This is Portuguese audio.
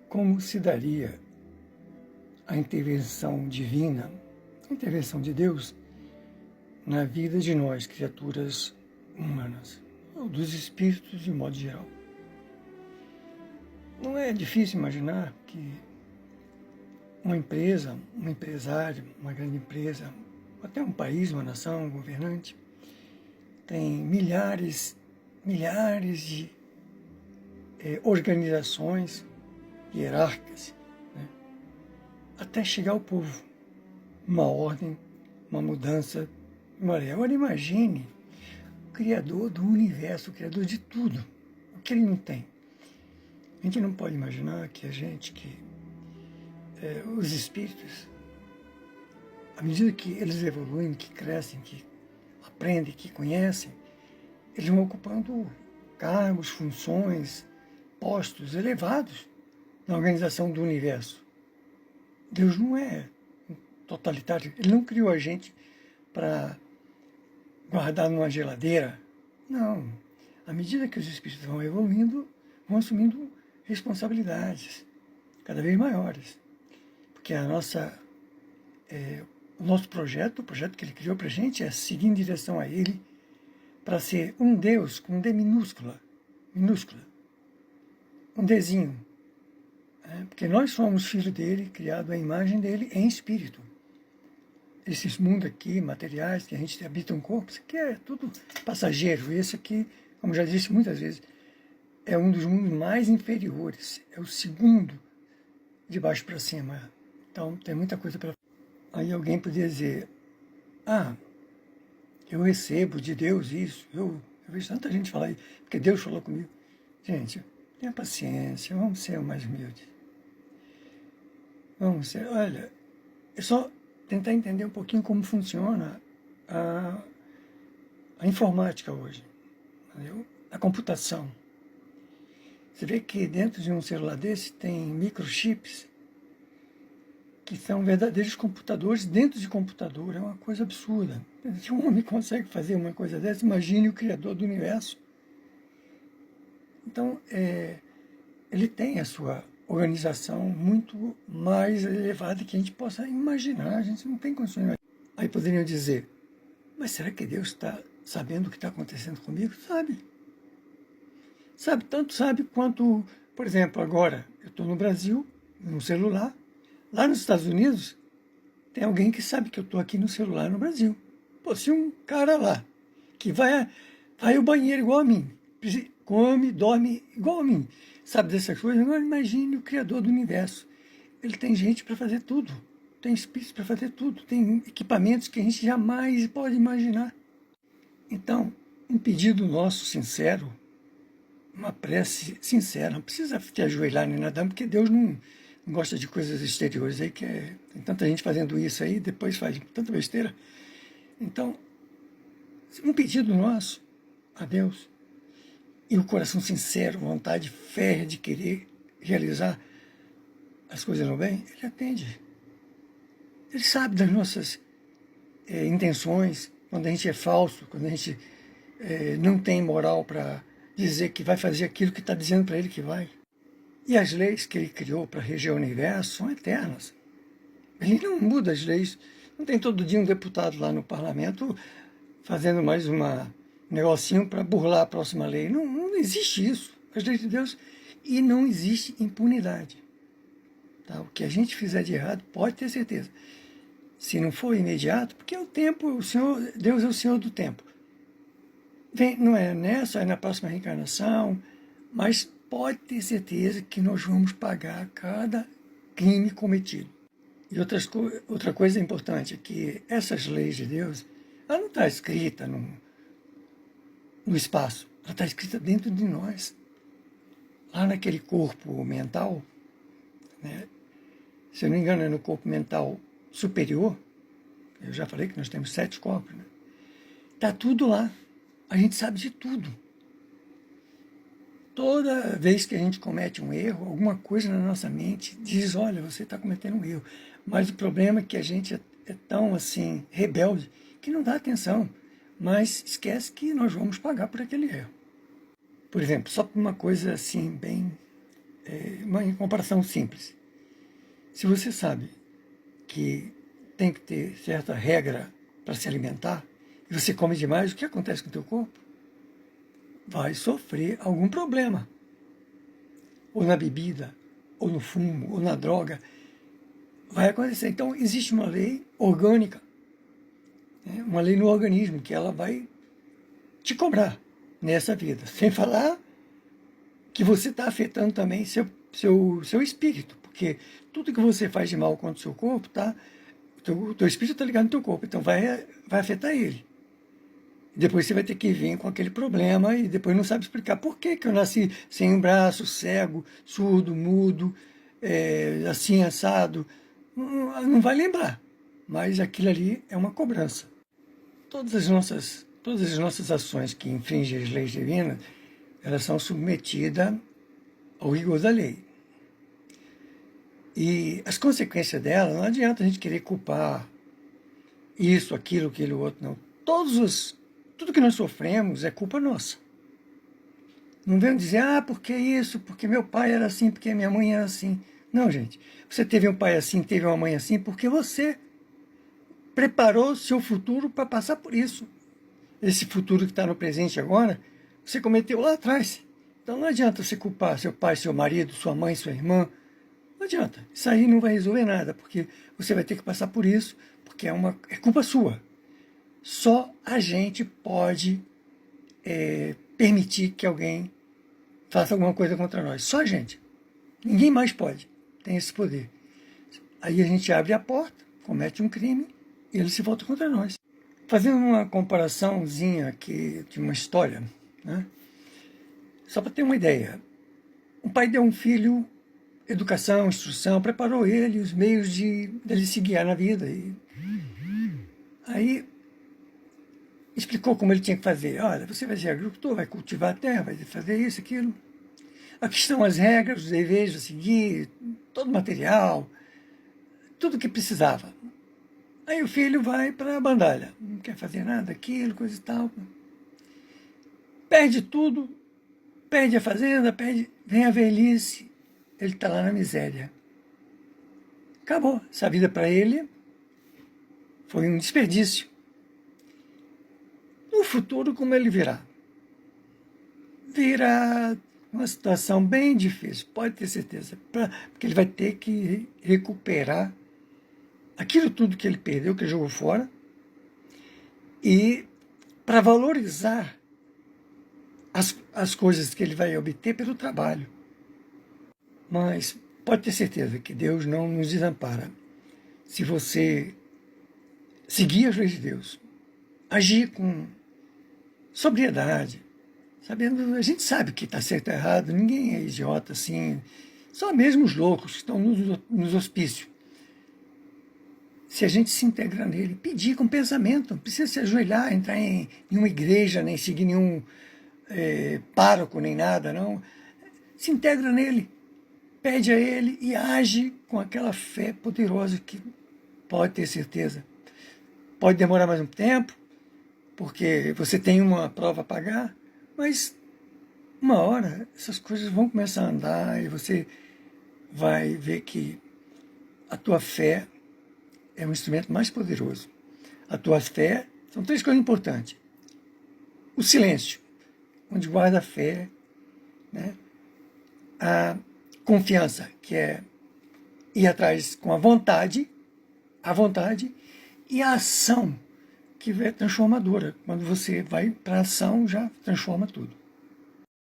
Como se daria a intervenção divina, a intervenção de Deus na vida de nós, criaturas humanas, ou dos espíritos de modo geral? Não é difícil imaginar que uma empresa, um empresário, uma grande empresa, até um país, uma nação, um governante, tem milhares de organizações hierárquicas, né, até chegar ao povo, uma ordem, uma mudança. Agora imagine o Criador do universo, o Criador de tudo, o que ele não tem. A gente não pode imaginar que os espíritos, à medida que eles evoluem, que crescem, que aprendem, que conhecem, eles vão ocupando cargos, funções, postos elevados na organização do universo. Deus não é totalitário, ele não criou a gente para guardar numa geladeira. Não. À medida que os espíritos vão evoluindo, vão assumindo responsabilidades cada vez maiores. Porque o nosso projeto, o projeto que ele criou para a gente é seguir em direção a ele, para ser um Deus com um D minúscula, um Dzinho. Porque nós somos filhos dele, criado à imagem dele em espírito. Esses mundos aqui, materiais, que a gente habita um corpo, isso aqui é tudo passageiro. Esse aqui, como já disse muitas vezes, é um dos mundos mais inferiores. É o segundo de baixo para cima. Então, tem muita coisa para... Aí alguém poderia dizer, eu recebo de Deus isso. Eu vejo tanta gente falar isso, porque Deus falou comigo. Gente, tenha paciência, vamos ser mais humildes. Olha, é só tentar entender um pouquinho como funciona a informática hoje, entendeu? A computação. Você vê que dentro de um celular desse tem microchips que são verdadeiros computadores dentro de computador. É uma coisa absurda. Se um homem consegue fazer uma coisa dessa, imagine o Criador do universo. Então, ele tem a sua organização muito mais elevada que a gente possa imaginar. A gente não tem condições. Aí poderiam dizer, mas será que Deus está sabendo o que está acontecendo comigo? Sabe. Tanto sabe quanto, por exemplo, agora eu estou no Brasil, no celular. Lá nos Estados Unidos, tem alguém que sabe que eu estou aqui no celular no Brasil. Pô, se um cara lá, que vai ao banheiro igual a mim, come, dorme igual a mim, sabe dessas coisas, agora imagine o Criador do universo. Ele tem gente para fazer tudo, tem espíritos para fazer tudo, tem equipamentos que a gente jamais pode imaginar. Então, um pedido nosso sincero, uma prece sincera, não precisa te ajoelhar nem nada, porque Deus não gosta de coisas exteriores aí, tem tanta gente fazendo isso aí, depois faz tanta besteira. Então, um pedido nosso a Deus, e o coração sincero, vontade férrea de querer realizar as coisas no bem, ele atende. Ele sabe das nossas intenções, quando a gente é falso, quando a gente não tem moral para dizer que vai fazer aquilo que está dizendo para ele que vai. E as leis que ele criou para reger o universo são eternas. Ele não muda as leis. Não tem todo dia um deputado lá no parlamento fazendo mais um negocinho para burlar a próxima lei. Não existe isso. As leis de Deus. E não existe impunidade. Tá? O que a gente fizer de errado, pode ter certeza. Se não for imediato, porque o tempo, Deus é o Senhor do tempo. Não é nessa, é na próxima reencarnação, mas pode ter certeza que nós vamos pagar cada crime cometido. E outra coisa importante é que essas leis de Deus, ela não está escrita no espaço, ela está escrita dentro de nós. Lá naquele corpo mental, né? Se eu não me engano é no corpo mental superior, eu já falei que nós temos 7 corpos, né? Está tudo lá, a gente sabe de tudo. Toda vez que a gente comete um erro, alguma coisa na nossa mente diz, olha, você está cometendo um erro. Mas o problema é que a gente é tão assim, rebelde, que não dá atenção, mas esquece que nós vamos pagar por aquele erro. Por exemplo, só por uma coisa assim, bem uma comparação simples. Se você sabe que tem que ter certa regra para se alimentar, e você come demais, o que acontece com o teu corpo? Vai sofrer algum problema. Ou na bebida, ou no fumo, ou na droga. Vai acontecer. Então, existe uma lei orgânica, né? Uma lei no organismo, que ela vai te cobrar nessa vida. Sem falar que você está afetando também seu espírito, porque tudo que você faz de mal contra o seu corpo, o teu espírito está ligado no teu corpo, então vai afetar ele. Depois você vai ter que vir com aquele problema e depois não sabe explicar por que eu nasci sem um braço, cego, surdo, mudo, assim, assado. Não vai lembrar, mas aquilo ali é uma cobrança. Todas as nossas ações que infringem as leis divinas, elas são submetidas ao rigor da lei. E as consequências dela, não adianta a gente querer culpar isso, aquilo, outro, não. Tudo que nós sofremos é culpa nossa. Não venham dizer, porque isso, porque meu pai era assim, porque minha mãe era assim. Não, gente. Você teve um pai assim, teve uma mãe assim, porque você preparou seu futuro para passar por isso. Esse futuro que está no presente agora, você cometeu lá atrás. Então não adianta você culpar seu pai, seu marido, sua mãe, sua irmã. Não adianta. Isso aí não vai resolver nada, porque você vai ter que passar por isso, porque é culpa sua. Só a gente pode permitir que alguém faça alguma coisa contra nós. Só a gente. Ninguém mais pode. Tem esse poder. Aí a gente abre a porta, comete um crime e ele se volta contra nós. Fazendo uma comparaçãozinha aqui de uma história, né? Só para ter uma ideia. Um pai deu um filho educação, instrução, preparou ele, os meios dele se guiar na vida. E aí explicou como ele tinha que fazer. Olha, você vai ser agricultor, vai cultivar a terra, vai fazer isso, aquilo. Aqui estão as regras, os deveres a seguir, todo o material, tudo que precisava. Aí o filho vai para a bandalha, não quer fazer nada, aquilo, coisa e tal. Perde tudo, perde a fazenda, vem a velhice, ele está lá na miséria. Acabou. Essa vida para ele foi um desperdício. No futuro, como ele virá? Virá uma situação bem difícil, pode ter certeza, porque ele vai ter que recuperar aquilo tudo que ele perdeu, que ele jogou fora, e para valorizar as coisas que ele vai obter pelo trabalho. Mas pode ter certeza que Deus não nos desampara. Se você seguir as leis de Deus, agir com sobriedade, sabendo, a gente sabe que está certo ou errado, ninguém é idiota assim, só mesmo os loucos que estão nos hospícios. Se a gente se integra nele, pedir com pensamento, não precisa se ajoelhar, entrar em nenhuma igreja, nem seguir nenhum pároco, nem nada, não. Se integra nele, pede a ele e age com aquela fé poderosa que pode ter certeza. Pode demorar mais um tempo, porque você tem uma prova a pagar, mas uma hora essas coisas vão começar a andar e você vai ver que a tua fé é um instrumento mais poderoso. A tua fé, são 3 coisas importantes. O silêncio, onde guarda a fé, né? A confiança, que é ir atrás com a vontade, e a ação, que é transformadora. Quando você vai para a ação, já transforma tudo.